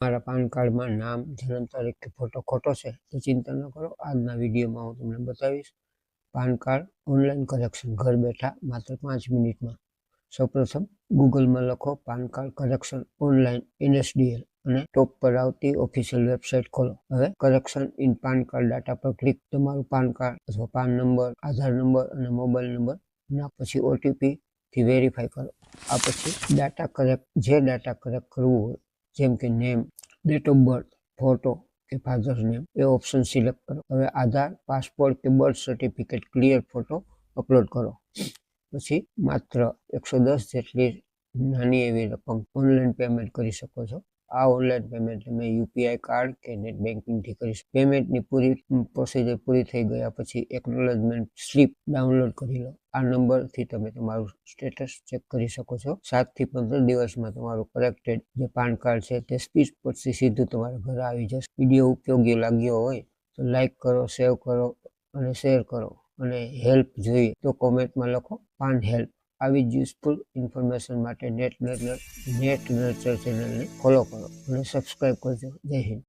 મારા પાન કાર્ડમાં નામ, જન્મ તારીખ કે ફોટો ખોટો છે તો ચિંતા ન કરો. આજના વિડીયોમાં હું તમને બતાવીશ પાન કાર્ડ ઓનલાઈન કરેક્શન ઘર બેઠા માત્ર 5 મિનિટમાં. સૌપ્રથમ ગૂગલમાં લખો PAN card correction online NSDL અને ટોપ પર આવતી ઓફિશિયલ વેબસાઇટ ખોલો. હવે correction in PAN card data પર ક્લિક. તમારું પાન કાર્ડ અથવા પાન નંબર, આધાર નંબર અને મોબાઈલ નંબર ના પછી OTP થી વેરીફાઈ કરો. આ પછી ડાટા કરેક્ટ કરવું હોય જેમ કે name, date of birth, photo કે ફાધર્સ નેમ એ ઓપ્શન સિલેક્ટ કરો. હવે આધાર, પાસપોર્ટ કે birth certificate clear photo upload કરો. પછી માત્ર 110 જેટલી નાની એવી રકમ ઓનલાઈન પેમેન્ટ કરી શકો છો. આ ઓનલાઈન પેમેન્ટ તમે UPI કાર્ડ કે નેટ બેન્કિંગથી કરી શકો. પેમેન્ટની પ્રોસિજર પૂરી થઈ ગયા પછી એકનોલેજમેન્ટ સ્લિપ ડાઉનલોડ કરી લો. આ નંબરથી તમે તમારું સ્ટેટસ ચેક કરી શકો છો. 7 થી 15 દિવસમાં તમારું કરેક્ટેડ જે પાન કાર્ડ છે તે સ્પીડ પરથી સીધું તમારા ઘરે આવી જશે. વિડીયો ઉપયોગી લાગ્યો હોય તો લાઈક કરો, સેવ કરો અને શેર કરો. અને હેલ્પ જોઈએ તો કોમેન્ટમાં લખો પાન હેલ્પ. આવી જ યુઝફુલ ઇન્ફોર્મેશન માટે નેટ નર્ચર ચેનલને ફોલો કરો અને સબસ્ક્રાઈબ કરજો. જય હિન્દ.